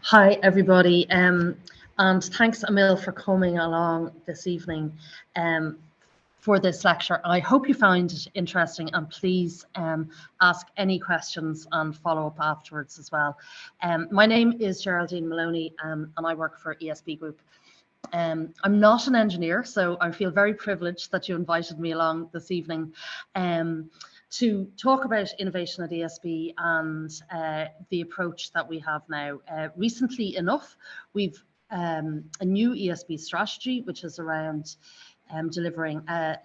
Hi, everybody, and thanks, Emil, for coming along this evening for this lecture. I hope you found it interesting, and please ask any questions and follow up afterwards as well. My name is Geraldine Moloney, and I work for ESB Group. I'm not an engineer, so I feel very privileged that you invited me along this evening to talk about innovation at ESB and the approach that we have now. Recently enough, we've a new ESB strategy, which is around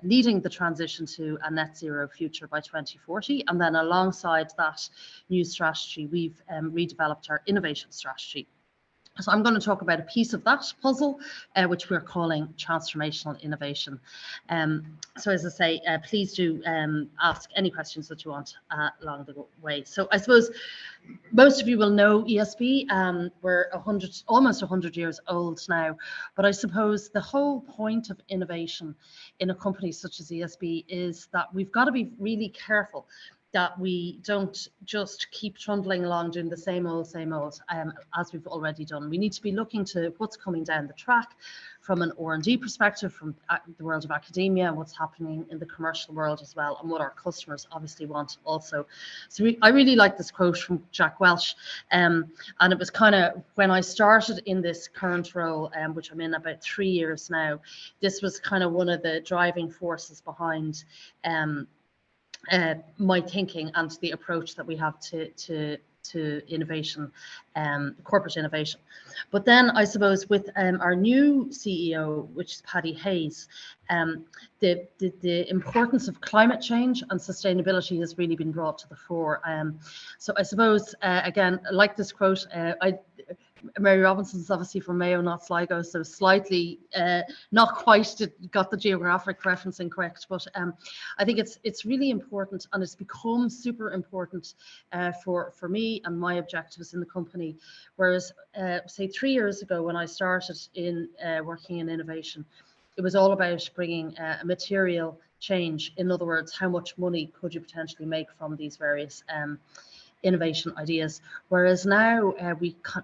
leading the transition to a net zero future by 2040. And then alongside that new strategy, we've redeveloped our innovation strategy. So I'm going to talk about a piece of that puzzle, which we're calling transformational innovation. So as I say, please do ask any questions that you want along the way. So I suppose most of you will know ESB. We're almost 100 years old now, but I suppose the whole point of innovation in a company such as ESB is that we've got to be really careful that we don't just keep trundling along doing the same old, as we've already done. We need to be looking to what's coming down the track from an R&D perspective, from the world of academia, and what's happening in the commercial world as well, and what our customers obviously want also. So I really like this quote from Jack Welch, and it was kind of when I started in this current role, which I'm in about 3 years now, this was kind of one of the driving forces behind my thinking and the approach that we have to innovation, corporate innovation. But then I suppose with our new CEO, which is Paddy Hayes, the importance of climate change and sustainability has really been brought to the fore. So I suppose, again, I like this quote. Mary Robinson's obviously from Mayo, not Sligo, so slightly not quite got the geographic referencing correct, but I think it's really important, and it's become super important for me and my objectives in the company. Whereas say 3 years ago when I started in working in innovation, it was all about bringing a material change. In other words, how much money could you potentially make from these various innovation ideas, whereas now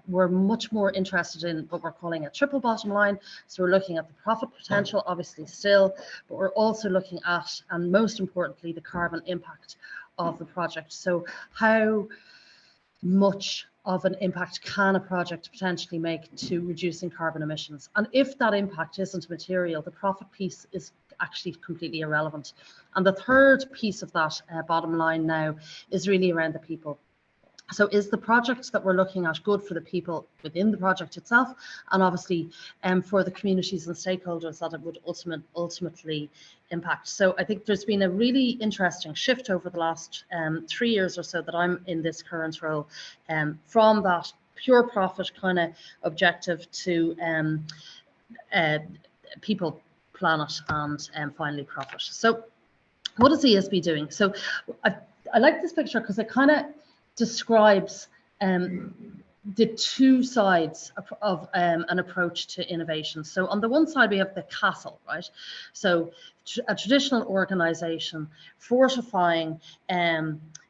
we're much more interested in what we're calling a triple bottom line. So we're looking at the profit potential, obviously still, but we're also looking at, and most importantly, the carbon impact of the project. So how much of an impact can a project potentially make to reducing carbon emissions? And if that impact isn't material, the profit piece is actually completely irrelevant. And the third piece of that bottom line now is really around the people. So is the project that we're looking at good for the people within the project itself, and obviously for the communities and stakeholders that it would ultimately impact? So I think there's been a really interesting shift over the last 3 years or so that I'm in this current role, from that pure profit kind of objective to people, planet, and finally profit. So what is ESB doing? So I like this picture because it kind of describes the two sides of an approach to innovation. So on the one side, we have the castle, right? So a traditional organization fortifying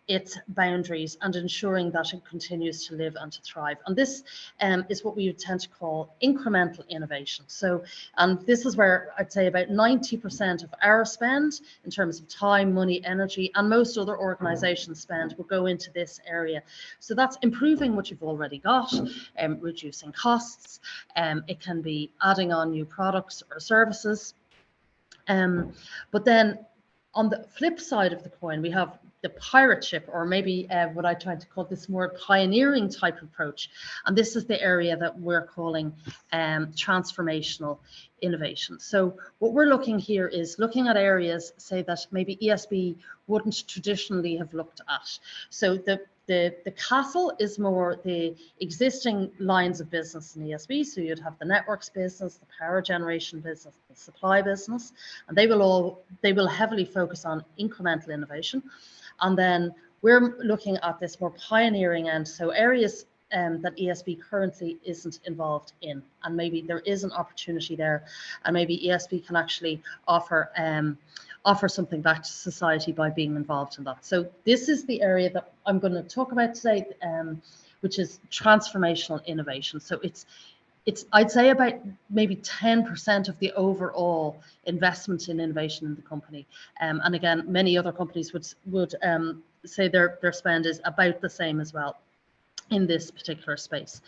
its boundaries and ensuring that it continues to live and to thrive. And this is what we would tend to call incremental innovation. So, and this is where I'd say about 90% of our spend in terms of time, money, energy, and most other organizations spend will go into this area. So that's improving what you've already got, reducing costs. It can be adding on new products or services. But then on the flip side of the coin, we have the pirate ship, or maybe what I tried to call this more pioneering type approach. And this is the area that we're calling transformational innovation. So what we're looking here is looking at areas, say, that maybe ESB wouldn't traditionally have looked at. So the castle is more the existing lines of business in ESB. So you'd have the networks business, the power generation business, the supply business, and they will heavily focus on incremental innovation. And then we're looking at this more pioneering end, so areas that ESB currently isn't involved in, and maybe there is an opportunity there, and maybe ESB can actually offer something back to society by being involved in that. So this is the area that I'm going to talk about today. which is transformational innovation. So it's I'd say about maybe 10% of the overall investment in innovation in the company. And again, many other companies would say their spend is about the same as well in this particular space.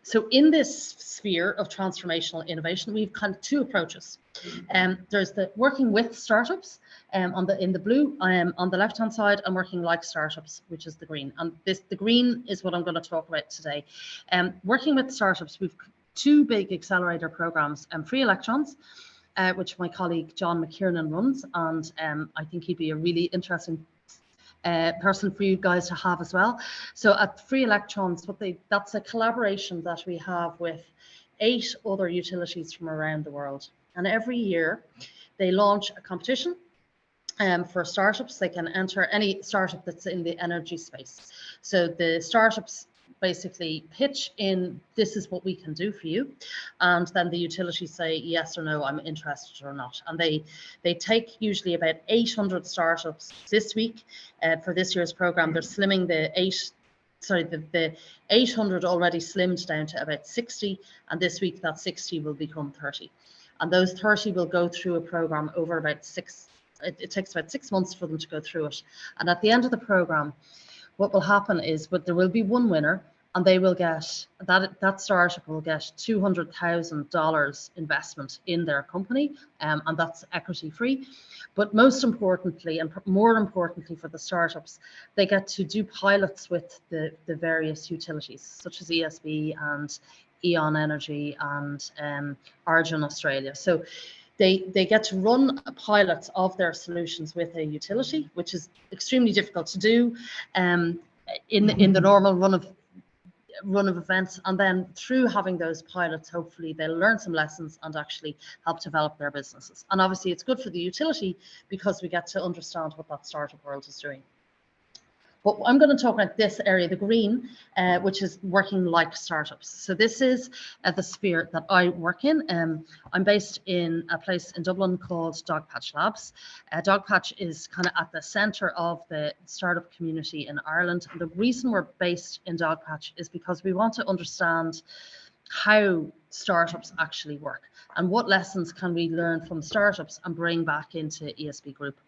So in this sphere of transformational innovation, we've kind of two approaches. There's the working with startups in the blue, on the left-hand side, and working like startups, which is the green. And the green is what I'm going to talk about today. Working with startups, we've two big accelerator programs, Free Electrons, which my colleague John McKiernan runs, and I think he'd be a really interesting person for you guys to have as well. So at Free Electrons, that's a collaboration that we have with 8 other utilities from around the world. And every year they launch a competition for startups. They can enter any startup that's in the energy space. So the startups basically pitch in, this is what we can do for you, and then the utilities say yes or no, I'm interested or not. And they take usually about 800 startups this week. For this year's program, they're slimming the 800 already slimmed down to about 60, and this week that 60 will become 30, and those 30 will go through a program over about it takes about 6 months for them to go through it. And at the end of the program, what will happen is, but there will be one winner, and they will get that startup will get $200,000 investment in their company, and that's equity free. But most importantly, and more importantly for the startups, they get to do pilots with the various utilities, such as ESB and Eon Energy and Argent Australia. So they get to run pilots of their solutions with a utility, which is extremely difficult to do in the normal run of events. And then through having those pilots, hopefully they'll learn some lessons and actually help develop their businesses. And obviously it's good for the utility because we get to understand what that startup world is doing. But I'm going to talk about this area, the green, which is working like startups. So this is the sphere that I work in. I'm based in a place in Dublin called Dogpatch Labs. Dogpatch is kind of at the centre of the startup community in Ireland. And the reason we're based in Dogpatch is because we want to understand how startups actually work and what lessons can we learn from startups and bring back into ESB Group.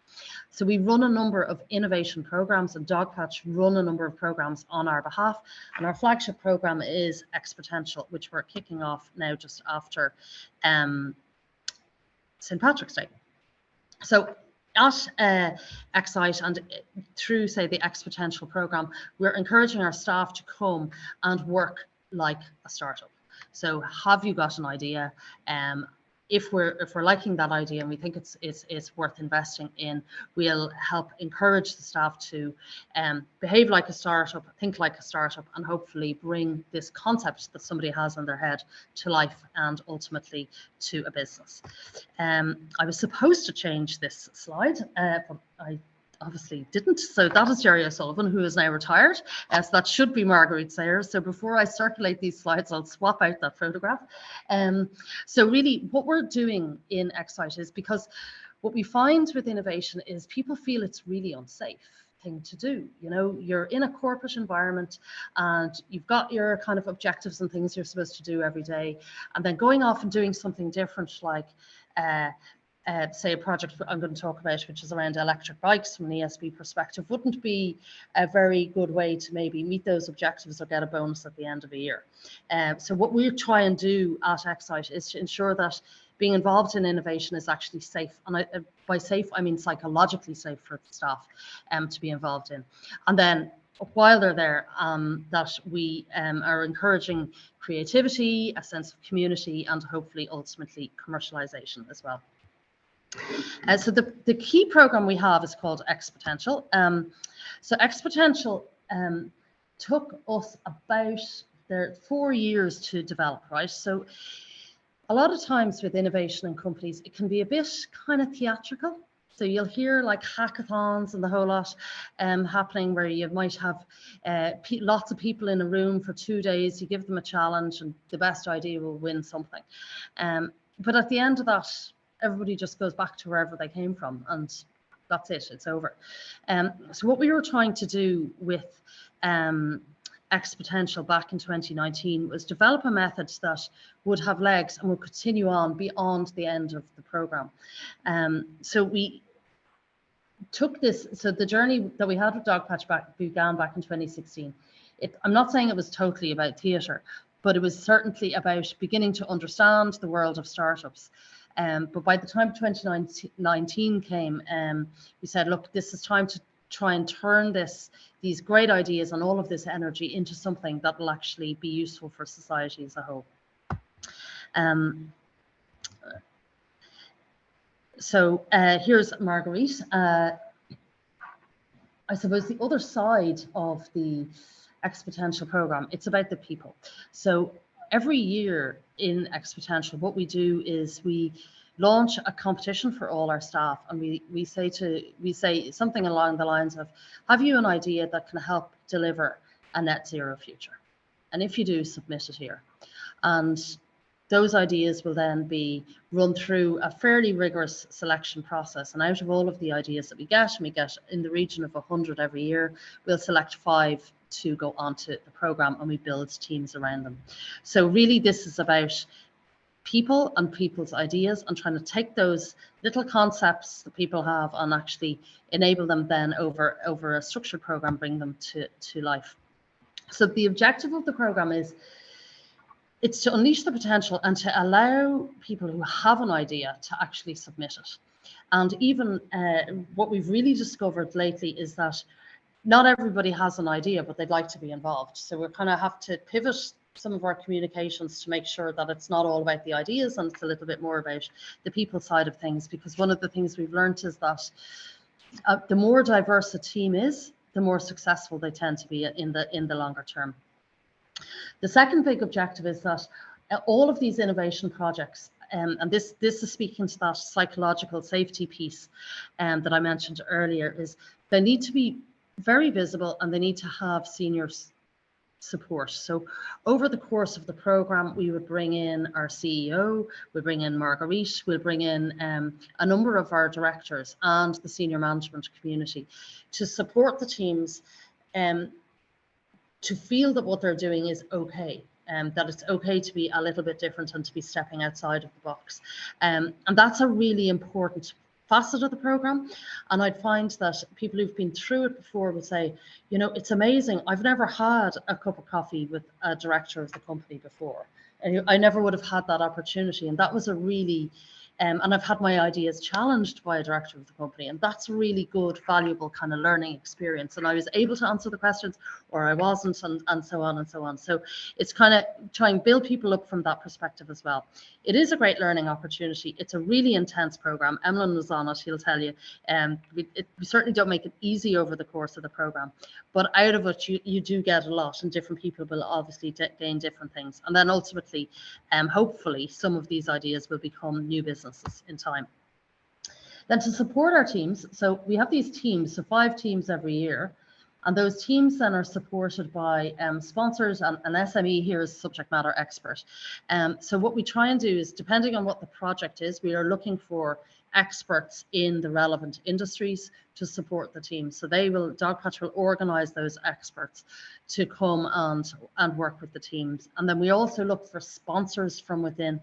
So we run a number of innovation programs, and Dogpatch run a number of programs on our behalf. And our flagship program is Exponential, which we're kicking off now just after St. Patrick's Day. So at Excite and through, say, the Exponential program, we're encouraging our staff to come and work like a startup. So have you got an idea? If we're liking that idea and we think it's worth investing in, we'll help encourage the staff to behave like a startup, think like a startup, and hopefully bring this concept that somebody has in their head to life and ultimately to a business. I was supposed to change this slide, but I obviously didn't. So that is Jerry O'Sullivan, who is now retired. So that should be Marguerite Sayers. So before I circulate these slides, I'll swap out that photograph. So really what we're doing in Excite is, because what we find with innovation is people feel it's really unsafe thing to do. You know, you're in a corporate environment and you've got your kind of objectives and things you're supposed to do every day. And then going off and doing something different, like say a project I'm going to talk about, which is around electric bikes from an ESB perspective, wouldn't be a very good way to maybe meet those objectives or get a bonus at the end of a year. So what we try and do at Excite is to ensure that being involved in innovation is actually safe. And by safe, I mean psychologically safe for the staff to be involved in. And then while they're there, that we are encouraging creativity, a sense of community, and hopefully ultimately commercialization as well. So the key program we have is called Exponential. So Exponential took us about 4 years to develop, right? So a lot of times with innovation in companies, it can be a bit kind of theatrical. So you'll hear like hackathons and the whole lot happening, where you might have lots of people in a room for 2 days, you give them a challenge and the best idea will win something. But at the end of that, everybody just goes back to wherever they came from, and that's it, it's over. So what we were trying to do with Exponential back in 2019 was develop a method that would have legs and would continue on beyond the end of the program. So we took this, so the journey that we had with Dogpatch began back in 2016. I'm not saying it was totally about theatre, but it was certainly about beginning to understand the world of startups. But by the time 2019 came, we said, look, this is time to try and turn these great ideas and all of this energy into something that will actually be useful for society as a whole. So here's Marguerite. I suppose the other side of the Exponential program, it's about the people. So every year in Exponential, what we do is we launch a competition for all our staff, and we say something along the lines of, have you an idea that can help deliver a net zero future? And if you do, submit it here. And those ideas will then be run through a fairly rigorous selection process. And out of all of the ideas that we get, and we get in the region of 100 every year, we'll select 5 to go onto the program, and we build teams around them. So really this is about people and people's ideas, and trying to take those little concepts that people have and actually enable them then over a structured program, bring them to life. So the objective of the program is, it's to unleash the potential and to allow people who have an idea to actually submit it. And even what we've really discovered lately is that not everybody has an idea, but they'd like to be involved. So we kind of have to pivot some of our communications to make sure that it's not all about the ideas, and it's a little bit more about the people side of things. Because one of the things we've learned is that the more diverse a team is, the more successful they tend to be in the longer term. The second big objective is that all of these innovation projects, and this is speaking to that psychological safety piece that I mentioned earlier, is they need to be very visible, and they need to have senior support. So over the course of the program, we would bring in our CEO, we'll bring in Marguerite, we'll bring in a number of our directors and the senior management community to support the teams, to feel that what they're doing is okay, that it's okay to be a little bit different and to be stepping outside of the box. And that's a really important facet of the program. And I'd find that people who've been through it before would say, you know, it's amazing. I've never had a cup of coffee with a director of the company before. And I never would have had that opportunity. And that was a really, and I've had my ideas challenged by a director of the company, and that's a really good, valuable kind of learning experience. And I was able to answer the questions, or I wasn't, and so on and so on. So it's kind of trying to build people up from that perspective as well. It is a great learning opportunity. It's a really intense program. Emlyn was on it, he'll tell you. We certainly don't make it easy over the course of the program, but out of it, you do get a lot, and different people will obviously gain different things. And then ultimately, hopefully, some of these ideas will become new businesses in time. Then to support our teams, so we have these teams, so 5 teams every year, and those teams then are supported by sponsors, and an SME here is subject matter expert. So what we try and do is, depending on what the project is, we are looking for experts in the relevant industries to support the team. So Dogpatch will organise those experts to come and work with the teams. And then we also look for sponsors from within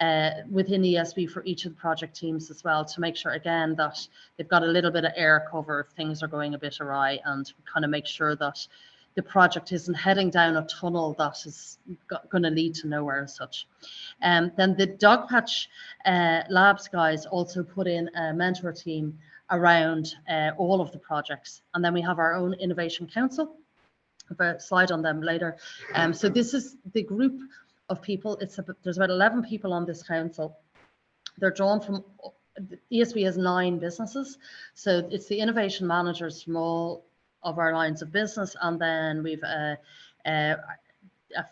ESB for each of the project teams as well, to make sure again that they've got a little bit of air cover if things are going a bit awry, and kind of make sure that the project isn't heading down a tunnel that is going to lead to nowhere as such. Then the Dogpatch Labs guys also put in a mentor team around all of the projects. And then we have our own Innovation Council. I have a slide on them later. So this is the group of people. There's about 11 people on this council. They're drawn from, ESB has 9 businesses. So it's the innovation managers from all of our lines of business, and then we've a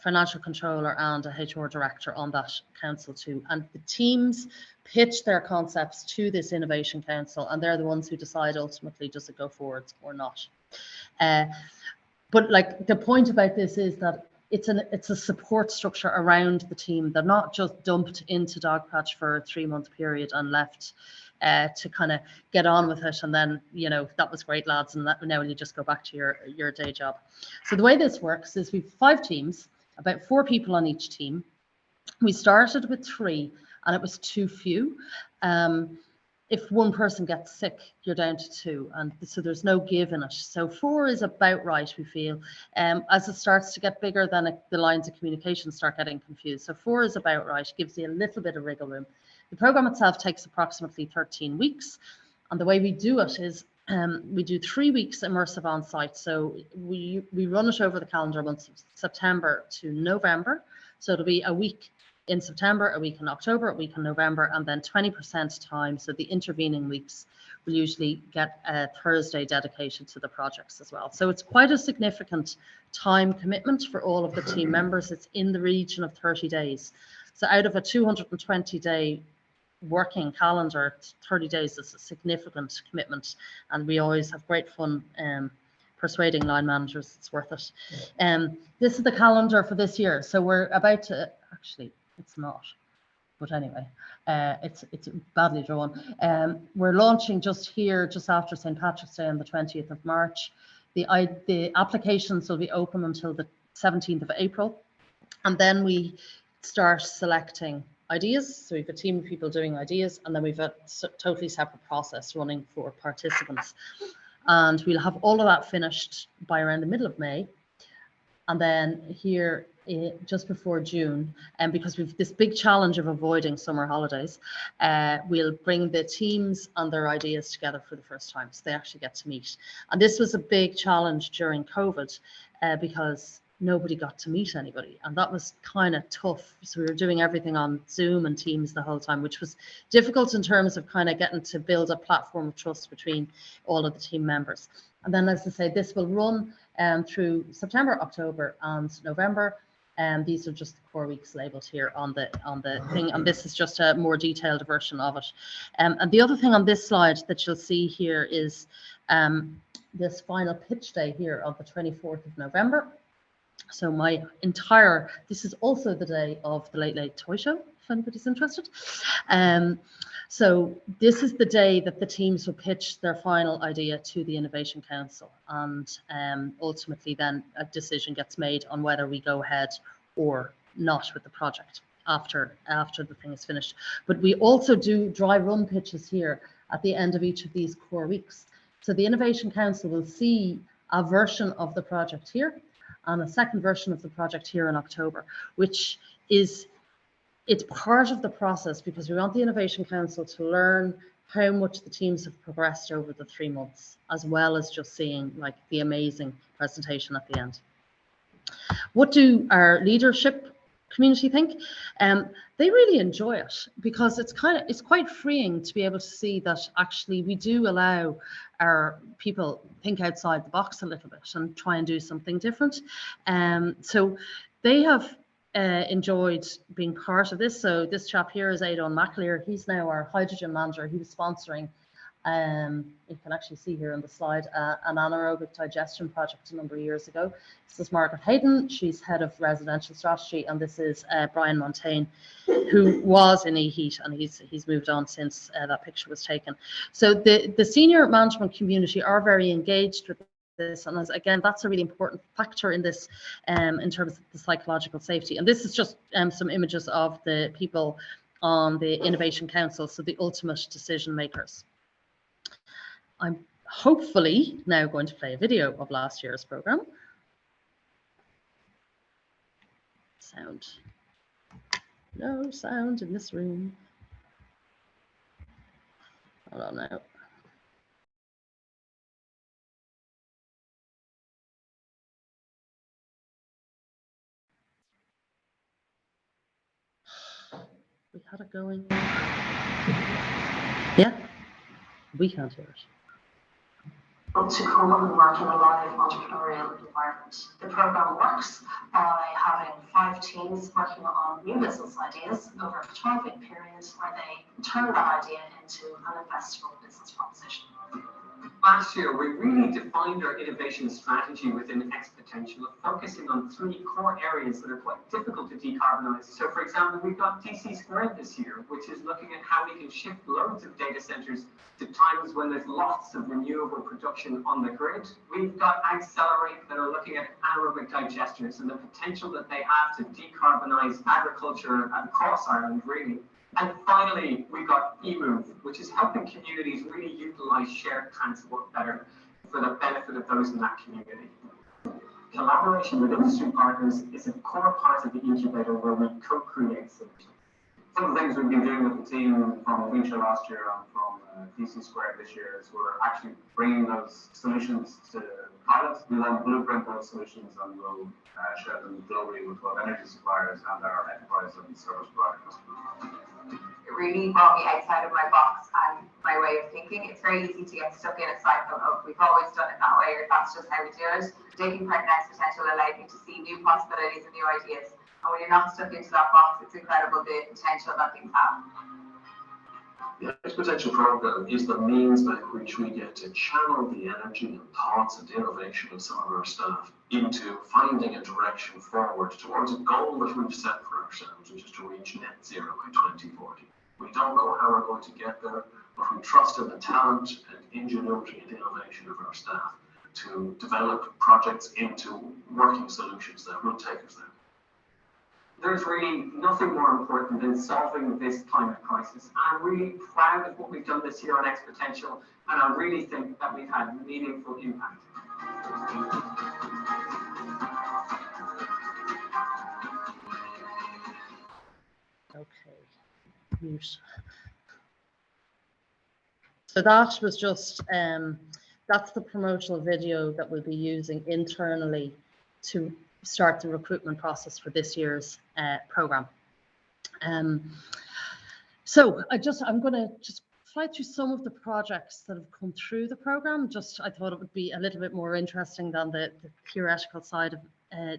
financial controller and a HR director on that council too. And the teams pitch their concepts to this innovation council, and they're the ones who decide ultimately, does it go forward or not. But like, the point about this is that it's a support structure around the team. They're not just dumped into Dogpatch for a 3-month period and left to kind of get on with it. And then, you know, that was great, lads. And now you just go back to your day job. So the way this works is we've 5 teams, about 4 people on each team. We started with 3 and it was too few. If one person gets sick, you're down to 2, and so there's no give in it. So 4 is about right, we feel. As it starts to get bigger, then the lines of communication start getting confused. So 4 is about right, gives you a little bit of wriggle room. The program itself takes approximately 13 weeks, and the way we do it is we do 3 weeks immersive on site. So we run it over the calendar months of September to November. So it'll be a week in September, a week in October, a week in November, and then 20% time. So the intervening weeks will usually get a Thursday dedicated to the projects as well. So it's quite a significant time commitment for all of the team members. It's in the region of 30 days. So out of a 220-day working calendar, 30 days is a significant commitment, and we always have great fun persuading line managers it's worth it. This is the calendar for this year. So we're about to, actually, it's not, but anyway, it's badly drawn. We're launching just after St. Patrick's Day on the 20th of March. The applications will be open until the 17th of April, and then we start selecting ideas. So we've a team of people doing ideas, and then we've a totally separate process running for participants. And we'll have all of that finished by around the middle of May. And then here, just before June, and because we've this big challenge of avoiding summer holidays, we'll bring the teams and their ideas together for the first time, so they actually get to meet. And this was a big challenge during COVID because nobody got to meet anybody, and that was kind of tough. So we were doing everything on Zoom and Teams the whole time, which was difficult in terms of kind of getting to build a platform of trust between all of the team members. And then, as I say, this will run through September, October, and November. And these are just the 4 weeks labeled here on the thing, and this is just a more detailed version of it. And the other thing on this slide that you'll see here is this final pitch day here on the 24th of November. So this is also the day of the Late Late Toy Show, if anybody's interested. So this is the day that the teams will pitch their final idea to the Innovation Council, and ultimately then a decision gets made on whether we go ahead or not with the project after the thing is finished. But we also do dry run pitches here at the end of each of these core weeks. So the Innovation Council will see a version of the project here and a second version of the project here in October, which is, it's part of the process because we want the Innovation Council to learn how much the teams have progressed over the 3 months, as well as just seeing like the amazing presentation at the end. What do our leadership community think? They really enjoy it because it's quite freeing to be able to see that actually we do allow our people think outside the box a little bit and try and do something different. So they have enjoyed being part of this. So this chap here is Aidan McAleer. He's now our hydrogen manager. He was sponsoring, you can actually see here on the slide, an anaerobic digestion project a number of years ago. This is Margaret Hayden. She's head of residential strategy, and this is Brian Montaigne, who was in eHeat, and he's moved on since that picture was taken. So the senior management community are very engaged with this, and again, that's a really important factor in this in terms of the psychological safety. And this is just some images of the people on the Innovation Council, so the ultimate decision makers. I'm hopefully now going to play a video of last year's program. Sound. No sound in this room. Hold on now. We had it going. Yeah, we can't hear it. To come and work in a live entrepreneurial environment. The program works by having 5 teams working on new business ideas over a 12-week period where they turn that idea into an investable business proposition. Last year, we really defined our innovation strategy within Exponential, focusing on 3 core areas that are quite difficult to decarbonize. So, for example, we've got DC Squared this year, which is looking at how we can shift loads of data centers to times when there's lots of renewable production on the grid. We've got Accelerate that are looking at anaerobic digesters and the potential that they have to decarbonize agriculture across Ireland, really. And finally, we've got eMove, which is helping communities really utilize shared transport better for the benefit of those in that community. Collaboration with industry partners is a core part of the incubator where we co-create solutions. Some of the things we've been doing with the team from Winchell last year and from DC Squared this year is we're actually bringing those solutions to pilots. We then blueprint those solutions and we'll share them globally with both energy suppliers and our enterprise and service provider customers. It really brought me outside of my box and my way of thinking. It's very easy to get stuck in a cycle of we've always done it that way or that's just how we do it. Taking part in Exponential allowed me to see new possibilities and new ideas. And when you're not stuck into that box, it's incredible the potential that things have. The Exponential program is the means by which we get to channel the energy and thoughts and innovation of some of our staff into finding a direction forward towards a goal that we've set for ourselves, which is to reach net zero by 2040. We don't know how we're going to get there, but we trust in the talent and ingenuity and innovation of our staff to develop projects into working solutions that will take us there. There's really nothing more important than solving this climate crisis. I'm really proud of what we've done this year on Exponential, and I really think that we've had meaningful impact. Okay, mute. So that was just, that's the promotional video that we'll be using internally to start the recruitment process for this year's program. So I'm going to just fly through some of the projects that have come through the program. Just I thought it would be a little bit more interesting than the theoretical side of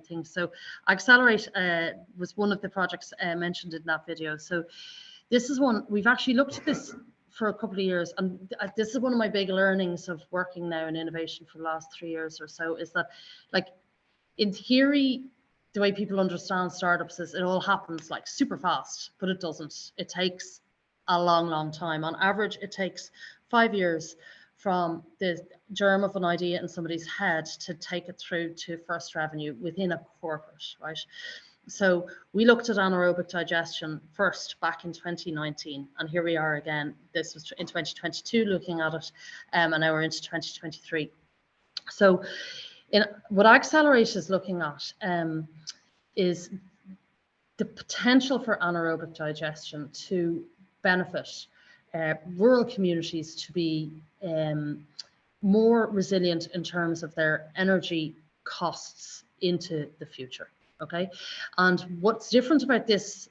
things. So Accelerate was one of the projects mentioned in that video. So this is one we've actually looked at this for a couple of years, and this is one of my big learnings of working now in innovation for the last 3 years or so, is that, like, in theory, the way people understand startups is it all happens like super fast, but it doesn't. It takes a long, long time. On average, it takes 5 years from the germ of an idea in somebody's head to take it through to first revenue within a corporate, right? So we looked at anaerobic digestion first back in 2019, and here we are again. This was in 2022 looking at it, and now we're into 2023. So what Accelerate is looking at is the potential for anaerobic digestion to benefit rural communities to be more resilient in terms of their energy costs into the future. Okay, and what's different about this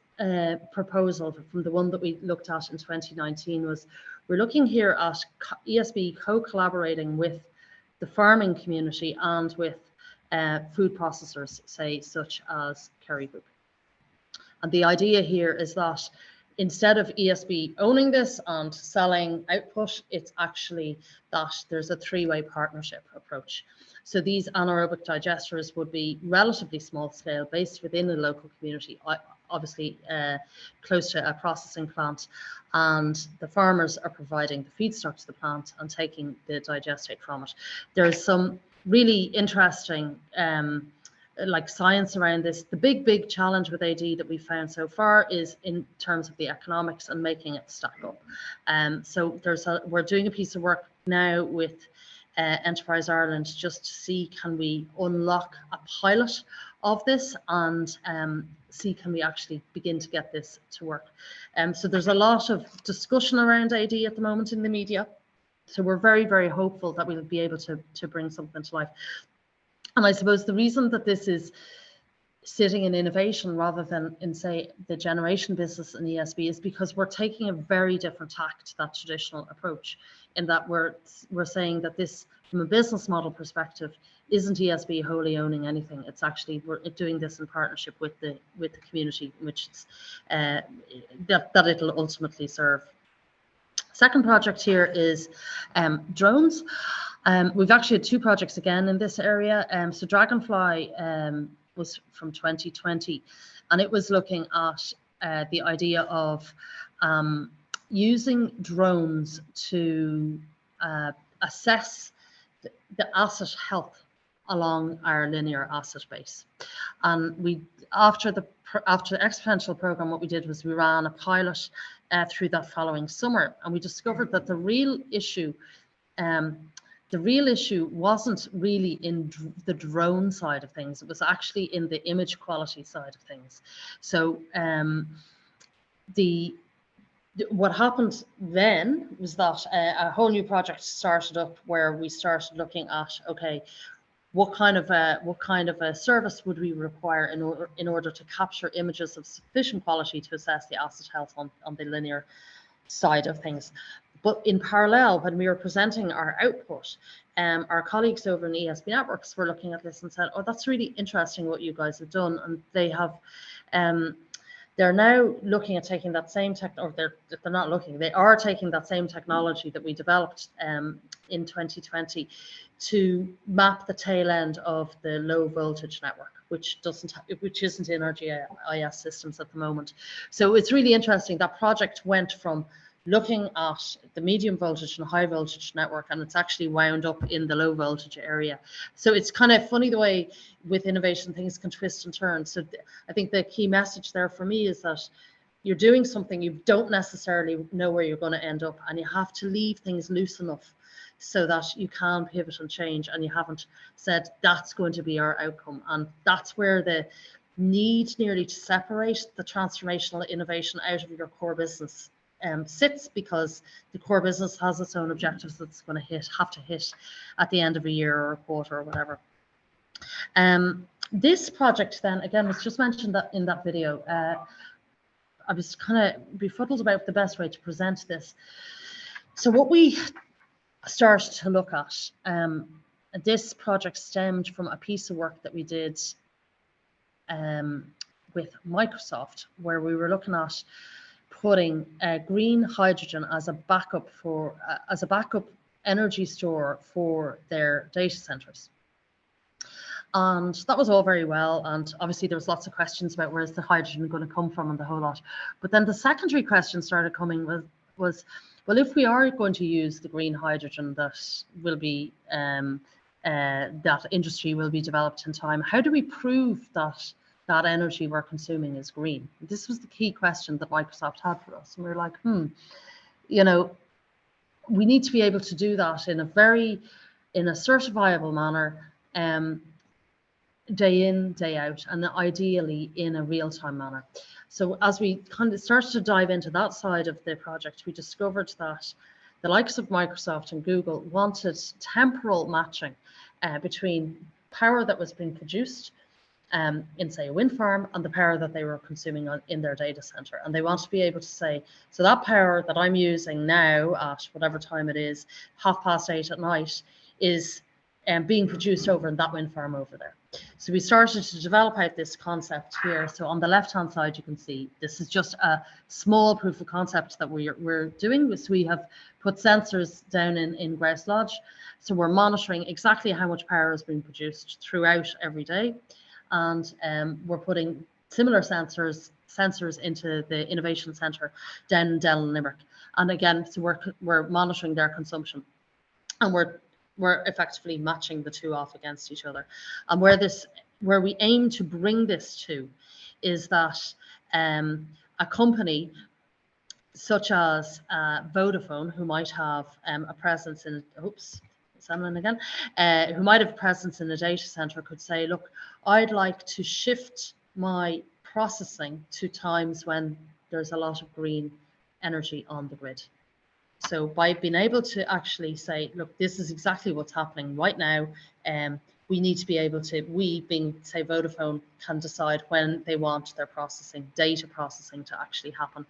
proposal from the one that we looked at in 2019 was we're looking here at ESB co-collaborating with the farming community and with food processors, say, such as Kerry Group. And the idea here is that instead of ESB owning this and selling output, it's actually that there's a 3-way partnership approach. So these anaerobic digesters would be relatively small scale, based within a local community, obviously close to a processing plant, and the farmers are providing the feedstock to the plant and taking the digestate from it. There's some really interesting like science around this. The big challenge with AD that we found so far is in terms of the economics and making it stack up. So we're doing a piece of work now with Enterprise Ireland just to see, can we unlock a pilot of this and see, can we actually begin to get this to work. So there's a lot of discussion around AD at the moment in the media. So we're very hopeful that we'll be able to bring something to life. And I suppose the reason that this is sitting in innovation rather than in, say, the generation business in ESB is because we're taking a very different tack to that traditional approach, in that we're saying that this, from a business model perspective, isn't ESB wholly owning anything. It's actually, we're doing this in partnership with the community, which is that it'll ultimately serve. Second project here is drones. We've actually had 2 projects again in this area. So Dragonfly was from 2020, and it was looking at the idea of using drones to assess the asset health along our linear asset base. And we, after the exponential program, what we did was we ran a pilot through that following summer, and we discovered that the real issue wasn't really in the drone side of things. It was actually in the image quality side of things. So what happened then was that a whole new project started up where we started looking at, okay, what kind of a service would we require in order to capture images of sufficient quality to assess the asset health on the linear side of things. But in parallel, when we were presenting our output, our colleagues over in ESB Networks were looking at this and said, oh, that's really interesting what you guys have done. And they have, they're now looking at taking that same they are taking that same technology that we developed in 2020 to map the tail end of the low voltage network, which isn't in our GIS systems at the moment. So it's really interesting. That project went from looking at the medium voltage and high voltage network, and it's actually wound up in the low voltage area. So it's kind of funny the way with innovation things can twist and turn. So I think the key message there for me is that you're doing something, you don't necessarily know where you're going to end up, and you have to leave things loose enough so that you can pivot and change, and you haven't said that's going to be our outcome. And that's where the need nearly to separate the transformational innovation out of your core business sits, because the core business has its own objectives that's going to have to hit at the end of a year or a quarter or whatever. This project then again was just mentioned that in that video. I was kind of befuddled about the best way to present this. So what we started to look at, this project stemmed from a piece of work that we did with Microsoft, where we were looking at putting green hydrogen as a backup energy store for their data centers. And that was all very well. And obviously there was lots of questions about where's the hydrogen going to come from and the whole lot. But then the secondary question started coming was, well, if we are going to use the green hydrogen that will be, that industry will be developed in time, how do we prove that that energy we're consuming is green? This was the key question that Microsoft had for us. And we were like, you know, we need to be able to do that in a certifiable manner, day in, day out, and ideally in a real-time manner. So as we kind of started to dive into that side of the project, we discovered that the likes of Microsoft and Google wanted temporal matching between power that was being produced in, say, a wind farm and the power that they were consuming in their data center. And they want to be able to say, so that power that I'm using now at whatever time it is, 8:30 at night, is being produced over in that wind farm over there. So we started to develop out this concept here. So on the left-hand side, you can see this is just a small proof of concept that we're doing. So we have put sensors down in Grouse Lodge. So we're monitoring exactly how much power is being produced throughout every day. And we're putting similar sensors into the innovation center down in Dell and Limerick. And again, so we're monitoring their consumption, and we're effectively matching the two off against each other. And where we aim to bring this to is that a company such as Vodafone, who might have a presence in, who might have a presence in a data center, could say, look, I'd like to shift my processing to times when there's a lot of green energy on the grid. So by being able to actually say, look, this is exactly what's happening right now, we need to be able to, we being, say, Vodafone, can decide when they want their data processing to actually happen.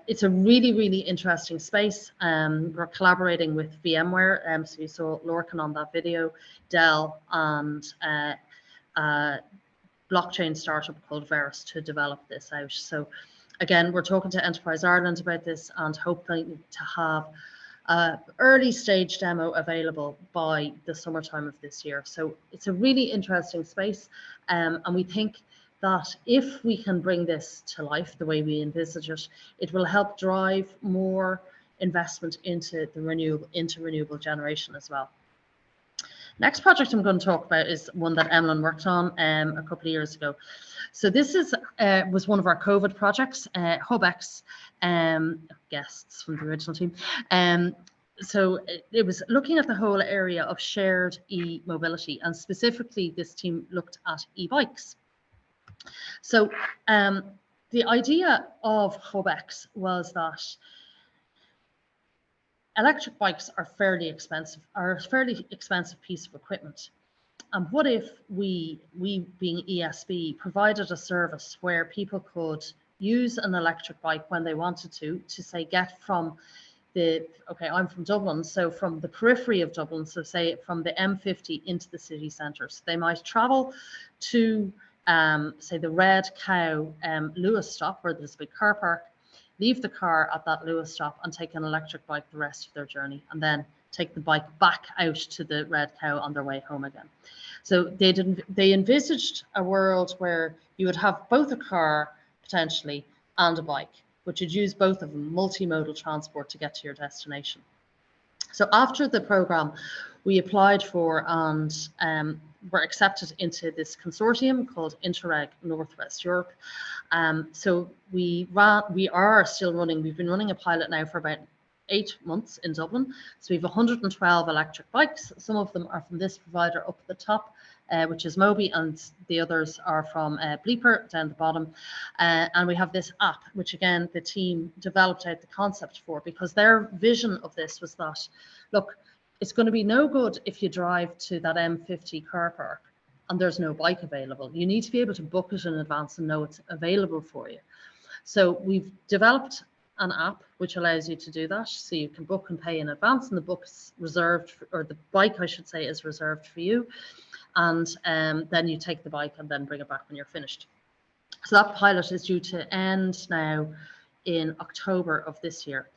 It's a really, really interesting space. We're collaborating with VMware, so you saw Lorcan on that video, Dell, and blockchain startup called Verus to develop this out. So Again, we're talking to Enterprise Ireland about this and hoping to have early stage demo available by the summertime of this year. So it's a really interesting space, and we think that if we can bring this to life the way we envisage it, it will help drive more investment into the renewable generation as well. Next project I'm going to talk about is one that Emlyn worked on a couple of years ago. So this was one of our COVID projects, HubX, guests from the original team. So it was looking at the whole area of shared e-mobility, and specifically this team looked at e-bikes. So the idea of HubX was that electric bikes are a fairly expensive piece of equipment. And what if we being ESB, provided a service where people could use an electric bike when they wanted to say get from I'm from Dublin, so from the periphery of Dublin, so say from the M50 into the city centre. So they might travel to, say, the Red Cow Lewis stop, where there's a big car park, leave the car at that Lewis stop and take an electric bike the rest of their journey, and then take the bike back out to the Red Cow on their way home again. So they envisaged a world where you would have both a car potentially and a bike, but you'd use both of them, multimodal transport, to get to your destination. So after the program, we applied for and were accepted into this consortium called Interreg Northwest Europe. So we are still running. We've been running a pilot now for about 8 months in Dublin. So we have 112 electric bikes. Some of them are from this provider up at the top, which is Moby, and the others are from Bleeper down the bottom. And we have this app, which again, the team developed out the concept for, because their vision of this was that, look, it's going to be no good if you drive to that M50 car park and there's no bike available. You need to be able to book it in advance and know it's available for you. So we've developed an app which allows you to do that. So you can book and pay in advance, and the book's reserved, or the bike, I should say, is reserved for you. And then you take the bike and then bring it back when you're finished. So that pilot is due to end now in October of this year.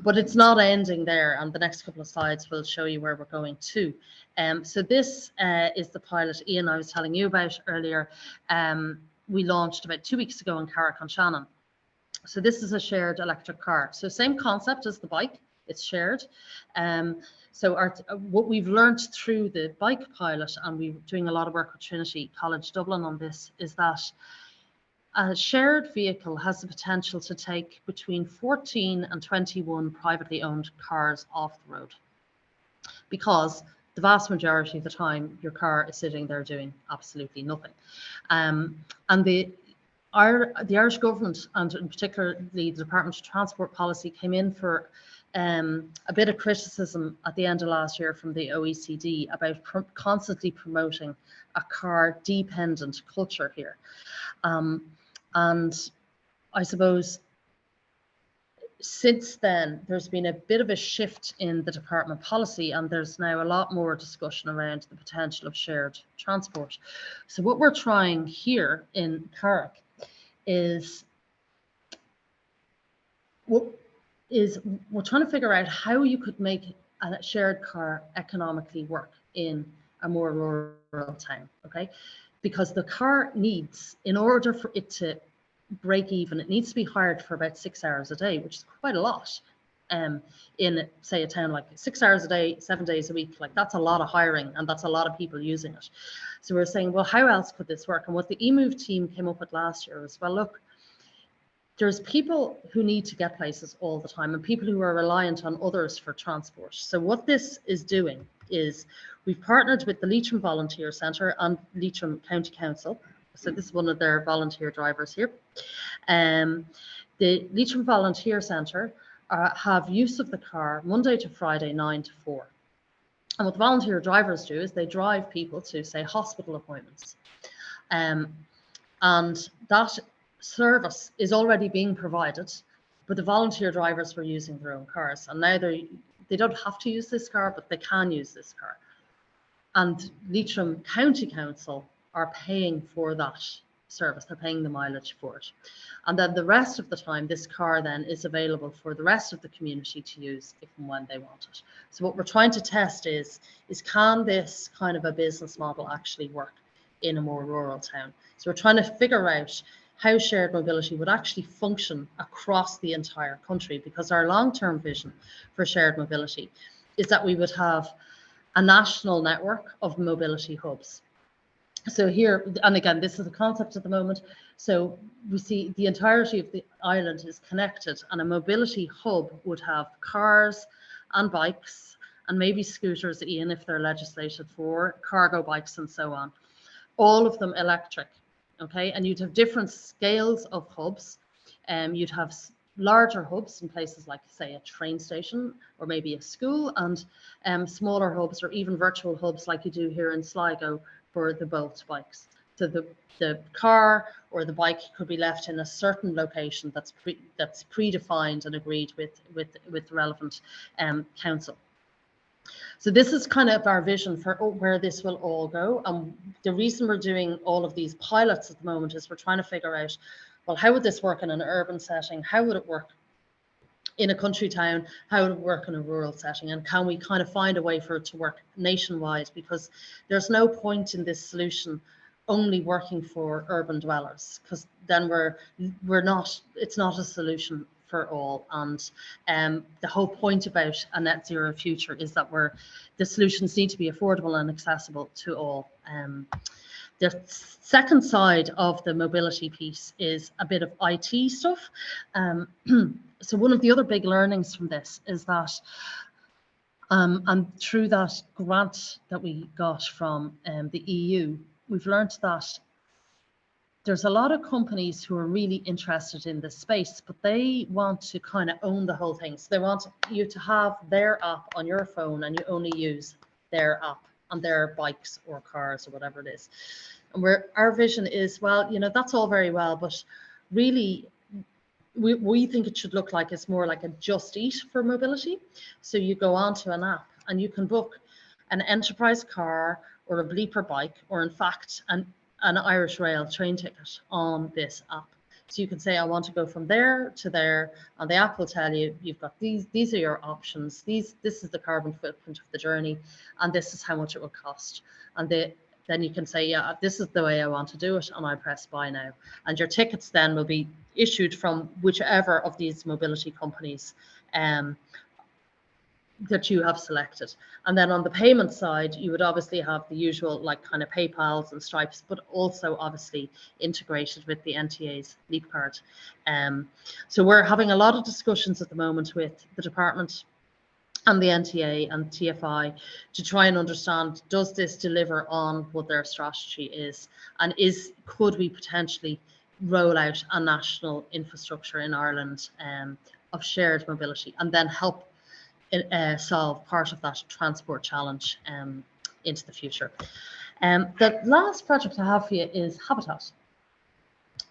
But it's not ending there, and the next couple of slides will show you where we're going to. So this is the pilot Ian I was telling you about earlier. We launched about 2 weeks ago in Carrick-on-Shannon. So this is a shared electric car. So same concept as the bike, it's shared. So what we've learned through the bike pilot, and we're doing a lot of work with Trinity College Dublin on this, is that a shared vehicle has the potential to take between 14 and 21 privately owned cars off the road, because the vast majority of the time your car is sitting there doing absolutely nothing. And the Irish government, and in particular the Department of Transport Policy, came in for a bit of criticism at the end of last year from the OECD about constantly promoting a car-dependent culture here. And I suppose since then, there's been a bit of a shift in the department policy, and there's now a lot more discussion around the potential of shared transport. So what we're trying here in Carrick is we're trying to figure out how you could make a shared car economically work in a more rural town, okay? Because the car needs, in order for it to break even, it needs to be hired for about 6 hours a day, which is quite a lot. In, say, a town like 6 hours a day, 7 days a week, like that's a lot of hiring, and that's a lot of people using it. So we're saying, well, how else could this work? And what the eMove team came up with last year was, well, look, there's people who need to get places all the time, and people who are reliant on others for transport. So what this is doing is we've partnered with the Leitrim Volunteer Centre and Leitrim County Council. So this is one of their volunteer drivers here. The Leitrim Volunteer Centre have use of the car Monday to Friday, 9 to 4. And what the volunteer drivers do is they drive people to, say, hospital appointments. And that service is already being provided, but the volunteer drivers were using their own cars. And now they don't have to use this car, but they can use this car. And Leitrim County Council are paying for that service. They're paying the mileage for it. And then the rest of the time, this car then is available for the rest of the community to use if and when they want it. So what we're trying to test is can this kind of a business model actually work in a more rural town? So we're trying to figure out how shared mobility would actually function across the entire country, because our long-term vision for shared mobility is that we would have a national network of mobility hubs. So here, and again, this is a concept at the moment. So we see the entirety of the island is connected, and a mobility hub would have cars and bikes and maybe scooters, Ian, if they're legislated for, cargo bikes and so on, all of them electric. Okay, and you'd have different scales of hubs. You'd have larger hubs in places like, say, a train station or maybe a school, and smaller hubs or even virtual hubs like you do here in Sligo for the Bolt bikes. So the car or the bike could be left in a certain location that's predefined and agreed with the relevant council. So this is kind of our vision for where this will all go. And the reason we're doing all of these pilots at the moment is we're trying to figure out, well, how would this work in an urban setting? How would it work in a country town? How would it work in a rural setting? And can we kind of find a way for it to work nationwide? Because there's no point in this solution only working for urban dwellers, because then it's not a solution for all. And the whole point about a net zero future is that the solutions need to be affordable and accessible to all. The second side of the mobility piece is a bit of IT stuff. So one of the other big learnings from this is that, and through that grant that we got from the EU, we've learned that there's a lot of companies who are really interested in this space, but they want to kind of own the whole thing. So they want you to have their app on your phone and you only use their app on their bikes or cars or whatever it is. And our vision is, well, you know, that's all very well, but really we think it should look like it's more like a Just Eat for mobility. So you go onto an app and you can book an enterprise car or a bleeper bike, or in fact, an Irish Rail train ticket on this app. So you can say, I want to go from there to there, and the app will tell you, you've got these are your options. This is the carbon footprint of the journey, and this is how much it will cost. And then you can say, yeah, this is the way I want to do it, and I press buy now. And your tickets then will be issued from whichever of these mobility companies that you have selected. And then on the payment side, you would obviously have the usual like kind of PayPals and Stripes, but also obviously integrated with the NTA's Leap Card. So we're having a lot of discussions at the moment with the department and the NTA and TFI to try and understand, does this deliver on what their strategy is, and could we potentially roll out a national infrastructure in Ireland of shared mobility, and then help solve part of that transport challenge into the future. The last project I have for you is Habitat.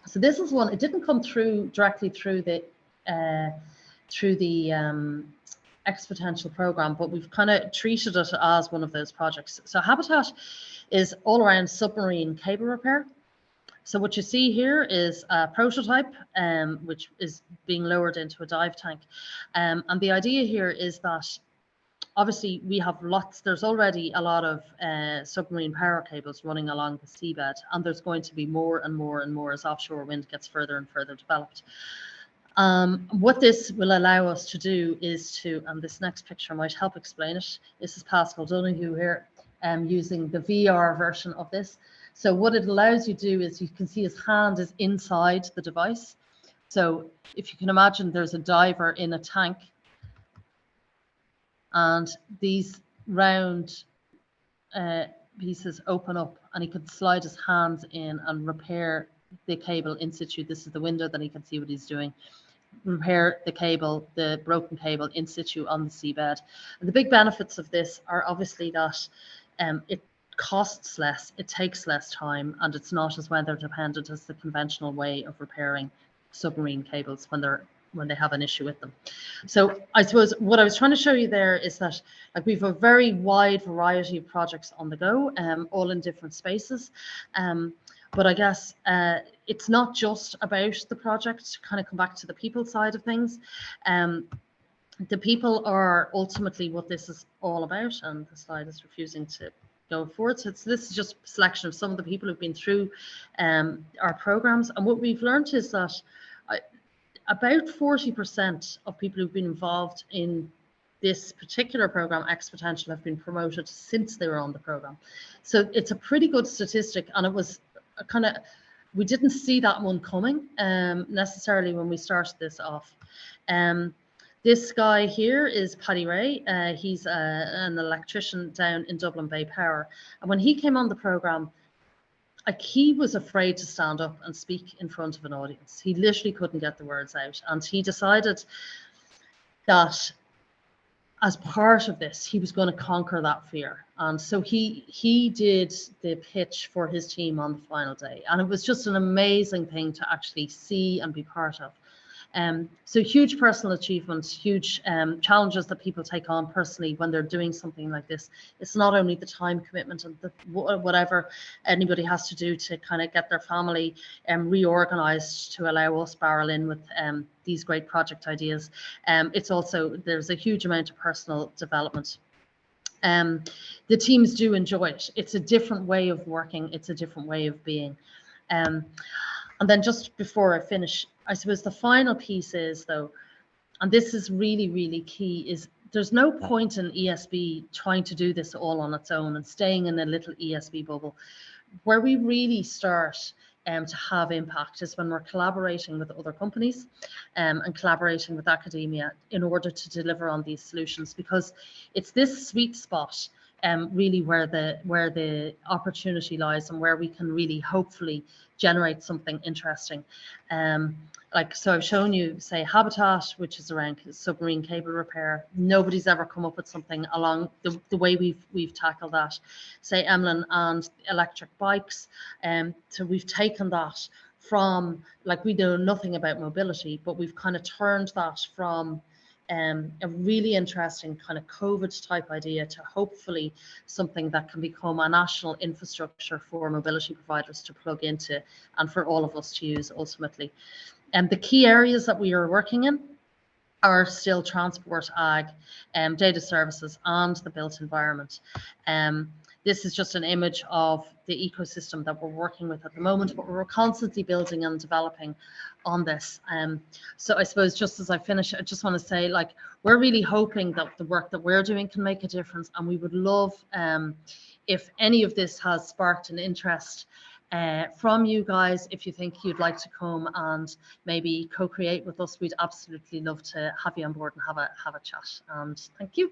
So this is one, it didn't come through directly through the Exponential program, but we've kind of treated it as one of those projects. So Habitat is all around submarine cable repair. So what you see here is a prototype, which is being lowered into a dive tank. And the idea here is that obviously we have there's already a lot of submarine power cables running along the seabed, and there's going to be more and more and more as offshore wind gets further and further developed. What this will allow us to do is to, and this next picture might help explain it. This is Pascal Donoghue here, using the VR version of this. So what it allows you to do is you can see his hand is inside the device. So if you can imagine, there's a diver in a tank, and these round pieces open up, and he can slide his hands in and repair the cable in situ. This is the window that he can see what he's doing. Repair the cable, the broken cable in situ on the seabed. And the big benefits of this are obviously that it costs less, it takes less time, and it's not as weather dependent as the conventional way of repairing submarine cables when they have an issue with them. So I suppose what I was trying to show you there is that like we've a very wide variety of projects on the go, all in different spaces. But I guess it's not just about the project, to kind of come back to the people side of things. The people are ultimately what this is all about, and the slide is refusing to go forward. So this is just a selection of some of the people who've been through our programs. And what we've learned is that about 40% of people who've been involved in this particular program, X Potential, have been promoted since they were on the program. So it's a pretty good statistic, and it was a kind of, we didn't see that one coming necessarily when we started this off. This guy here is Paddy Ray. He's an electrician down in Dublin Bay Power. And when he came on the program, like, he was afraid to stand up and speak in front of an audience. He literally couldn't get the words out. And he decided that as part of this, he was going to conquer that fear. And so he did the pitch for his team on the final day. And it was just an amazing thing to actually see and be part of. So huge personal achievements, huge challenges that people take on personally when they're doing something like this. It's not only the time commitment and whatever anybody has to do to kind of get their family reorganized to allow us barrel in with these great project ideas. It's also, there's a huge amount of personal development. The teams do enjoy it. It's a different way of working. It's a different way of being. And then just before I finish, I suppose the final piece is, though, and this is really, really key, is there's no point in ESB trying to do this all on its own and staying in a little ESB bubble. Where we really start to have impact is when we're collaborating with other companies and collaborating with academia in order to deliver on these solutions, because it's this sweet spot really where the opportunity lies and where we can really hopefully generate something interesting. Like, so I've shown you, say, Habitat, which is around submarine cable repair. Nobody's ever come up with something along the way we've tackled that. Say Emlyn and electric bikes. So we've taken that from, like, we know nothing about mobility, but we've kind of turned that from a really interesting kind of COVID type idea to hopefully something that can become a national infrastructure for mobility providers to plug into and for all of us to use ultimately. And the key areas that we are working in are still transport, ag, data services, and the built environment. This is just an image of the ecosystem that we're working with at the moment, but we're constantly building and developing on this. So I suppose just as I finish, I just want to say, like, we're really hoping that the work that we're doing can make a difference, and we would love if any of this has sparked an interest from you guys. If you think you'd like to come and maybe co-create with us, we'd absolutely love to have you on board and have a chat. And thank you.